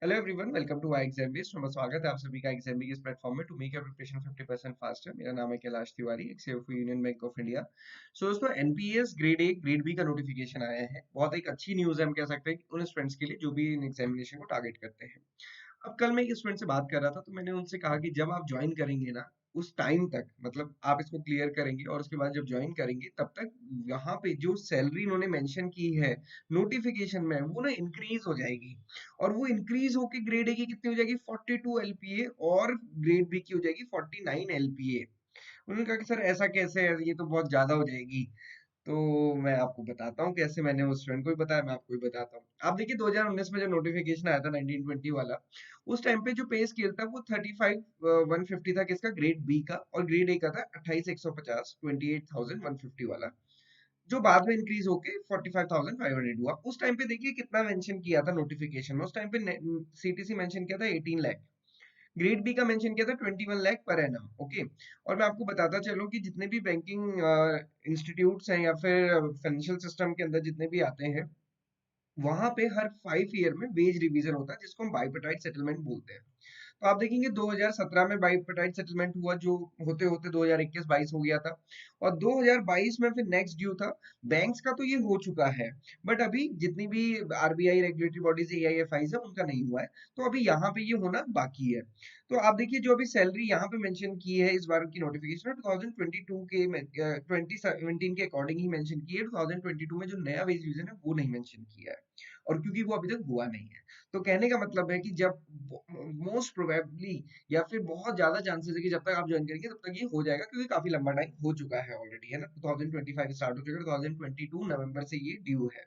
Hello everyone, welcome to I exam based. मेरा स्वागत है आप सभी का एग्जाम के इस प्लेटफॉर्म में to make your preparation 50% faster. मेरा नाम है Kailash Tiwari, ex Union Bank of India. So दोस्तों, NPS grade A grade B का नोटिफिकेशन आया है। बहुत एक अच्छी न्यूज़ है, हम कह सकते हैं कि उन स्टूडेंट्स के लिए जो भी इन एग्जामिनेशन को टारगेट करते हैं। अब कल मैं एक स्टूडेंट से बात कर रहा था, तो मैंने उनसे कहा कि जब आप ज्वाइन करेंगे ना, उस टाइम तक मतलब आप इसको क्लियर करेंगे और उसके बाद जब ज्वाइन करेंगे तब तक यहाँ पे जो सैलरी इन्होंने मेंशन की है नोटिफिकेशन में, वो ना इंक्रीज हो जाएगी। और वो इंक्रीज होके ग्रेड ए की कितनी हो जाएगी, 42 एलपीए, और ग्रेड बी की हो जाएगी 49 एलपीए। उन्होंने कहा कि सर ऐसा कैसे है, ये तो बहुत ज्यादा हो जाएगी। तो मैं आपको बताता हूँ कैसे। मैंने उस फ्रेंड को भी बताया, मैं आपको भी बताता हूँ। आप देखिए 2019 में जो नोटिफिकेशन आया था 1920 वाला, उस टाइम पे जो पे स्केल था वो 35 150 था किसका, ग्रेड बी का। और ग्रेड ए का था 28 150, 28,150 वाला, जो बाद में इंक्रीज होके 45,500 हुआ। उस टाइम पे देखिए कितना मेंशन किया था नोटिफिकेशन में, उस टाइम पे सीटीसी मेंशन किया था 18 लाख, ग्रेड बी का मेंशन किया था 21 लाख पर एनम। ओके। और मैं आपको बताता चलूं कि जितने भी बैंकिंग इंस्टीट्यूट्स हैं या फिर फाइनेंशियल सिस्टम के अंदर जितने भी आते हैं, वहां पे हर 5 ईयर में वेज रिवीजन होता है, जिसको हम बाइपेटाइट सेटलमेंट बोलते हैं। तो आप देखेंगे 2017 में बाइपेटाइट सेटलमेंट हुआ, जो होते होते 2021-22 हो गया था। और 2022 में फिर नेक्स्ट ड्यू था। बैंक्स का तो ये हो चुका है, बट अभी जितनी भी आरबीआई रेगुलेटरी बॉडीज एआईएफआईज है, उनका नहीं हुआ है। तो अभी यहाँ पे ये होना बाकी है। तो आप देखिए जो अभी सैलरी यहाँ पे मेंशन की है, इस बार की नोटिफिकेशन 2022 के 2017 के अकॉर्डिंग ही मेंशन की है। 2022 में जो नया वेज रिवीजन है वो नहीं मेंशन किया है, और क्योंकि वो अभी तक हुआ नहीं है। तो कहने का मतलब है कि जब मोस्ट प्रोबेबली या फिर बहुत ज्यादा चांसेस है कि जब तक आप ज्वाइन करेंगे तब तक ये हो जाएगा, क्योंकि काफी लंबा टाइम हो चुका है ऑलरेडी, है ना। 2025 स्टार्ट हो चुका है, 2022 नवंबर से ये ड्यू है।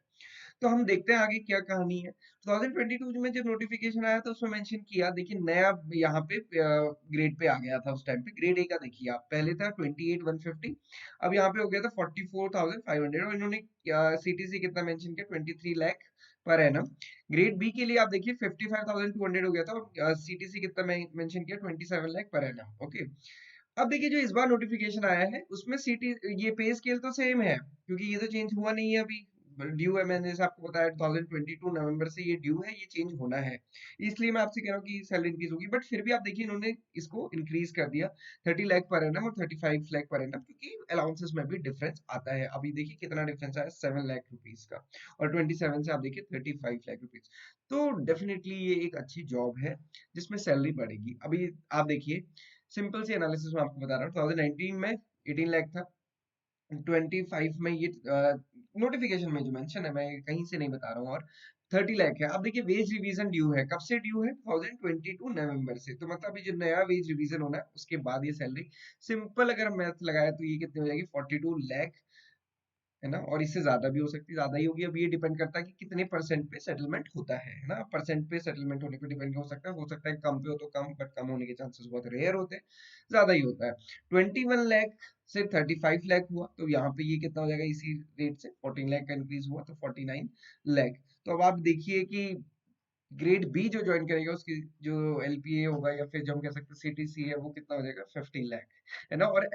तो हम देखते हैं आगे क्या कहानी है। 2022 में जब नोटिफिकेशन आया था उसमें मेंशन किया, देखिए नया यहाँ पे ग्रेड पे आ गया था। उस टाइम पे ग्रेड ए का देखिए आप, पहले था 28 150, अब यहाँ पे हो गया था 44,500। और इन्होंने सीटीसी कितना मेंशन किया, 23 lakh per annum. Grade B के लिए आप देखिए 55,200 हो गया था, और सीटीसी कितना मेंशन किया, 27 लाख पर एनम। ओके। अब देखिए जो इस बार नोटिफिकेशन आया है उसमें सीटी, ये पे स्केल तो सेम है, क्योंकि ये तो चेंज हुआ नहीं है अभी। ड्यू है, मैंने जैसे आपको बताया 2022 नवंबर से ये ड्यू है, ये चेंज होना है। इसलिए मैं आपसे कह रहा हूँ कि सैलरी इंक्रीज होगी, बट फिर भी आप देखिए इन्होंने इसको इंक्रीज कर दिया 30 लाख पर एनम और 35 लाख पर एनम, क्योंकि अलाउंसेस में भी डिफरेंस आता है। अभी देखिए कितना डिफरेंस आया, 7 लाख रुपीज का, और 27 से आप देखिए 35 लाख रुपीज। तो डेफिनेटली ये एक अच्छी जॉब है जिसमें सैलरी बढ़ेगी। अभी आप देखिए, सिंपल सी एनालिसिस मैं आपको बता रहा हूँ। 2019 में 18 लाख था, 25 में ये नोटिफिकेशन में जो मेंशन है, मैं कहीं से नहीं बता रहा हूँ, और 30 लाख है। अब देखिए वेज रिवीजन ड्यू है, कब से ड्यू है, 2022 नवंबर से। तो मतलब अभी जो नया वेज रिवीजन होना है उसके बाद ये सैलरी, सिंपल अगर मैथ लगाया तो ये कितनी हो जाएगी, 42 लाख, है ना। और इससे ज्यादा भी हो सकती है, ज्यादा ही होगी। अब ये डिपेंड करता है कि कितने परसेंट पे सेटलमेंट होता है ना। परसेंट पे सेटलमेंट होने पे डिपेंड हो सकता है कम पे हो तो कम, बट कम होने के चांसेस बहुत रेयर होते हैं, ज्यादा ही होता है। 21 लाख से 35 लाख हुआ, तो यहाँ पे ये कितना हो जाएगा, इसी रेट से 14 लाख का इंक्रीज हुआ, तो 49 लाख। तो अब आप देखिए कि ग्रेड बी जो ज्वाइन करेगा उसकी जो एलपीए होगा, या फिर जो हम कह सकते हैं सीटीसी है, वो कितना हो जाएगा, 15 लाख, है ना। और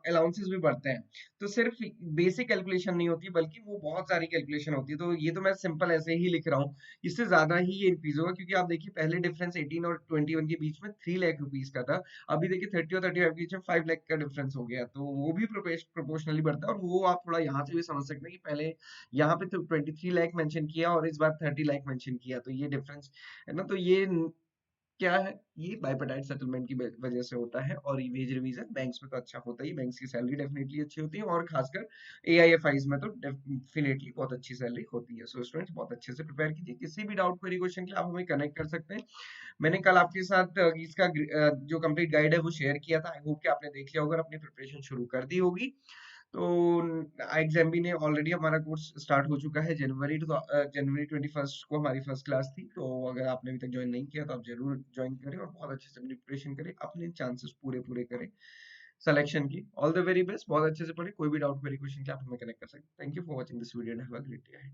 अलाउंसेस भी बढ़ते हैं। तो सिर्फ बेसिक कैलकुलेशन नहीं होती, बल्कि वो बहुत सारी कैलकुलेशन होती है। तो ये तो मैं सिंपल ऐसे ही लिख रहा हूँ, इससे ज्यादा ही ये इंक्रीज होगा, क्योंकि आप देखिए पहले डिफरेंस 18 और 21 के बीच में 3 लाख रुपीज का था। अभी देखिए 30 और 35 के बीच में 5 लाख का डिफरेंस हो गया, तो वो भी प्रोपोर्शनली बढ़ता है। और वो आप थोड़ा यहाँ से भी समझ सकते हैं कि पहले यहाँ पे तो 23 लाख मेंशन किया और इस बार 30 लाख मेंशन किया, तो ये डिफरेंस, है ना। तो ये क्या है, ये बाइपेटाइट सेटलमेंट की वजह से होता है। और ये वेज रिवीजन बैंक्स में तो अच्छा होता ही, बैंक्स की सैलरी डेफिनेटली अच्छी होती है, और खासकर एआईएफआईज में तो डेफिनेटली बहुत अच्छी सैलरी होती है। सो स्टूडेंट्स बहुत अच्छे से प्रिपेयर कीजिए, किसी भी डाउट क्वेरी क्वेश्चन के लिए आप हमें कनेक्ट कर सकते हैं। मैंने कल आपके साथ इसका जो कंप्लीट गाइड है वो शेयर किया था, आई होप कि आपने देख लिया होगा और अपनी प्रिपरेशन शुरू कर दी होगी। तो एग्जाम भी ने ऑलरेडी, हमारा कोर्स स्टार्ट हो चुका है जनवरी 21 को हमारी फर्स्ट क्लास थी। तो अगर आपने अभी तक ज्वाइन नहीं किया तो आप जरूर ज्वाइन करें, और बहुत अच्छे से अपनी प्रिपरेशन करें, अपने चांसेस पूरे पूरे करें सिलेक्शन की। ऑल द वेरी बेस्ट, बहुत अच्छे से पढ़े। कोई भी डाउट मेरी क्वेश्चन के आप हमें कनेक्ट कर सकते हैं। Thank you for watching this video and have a great day.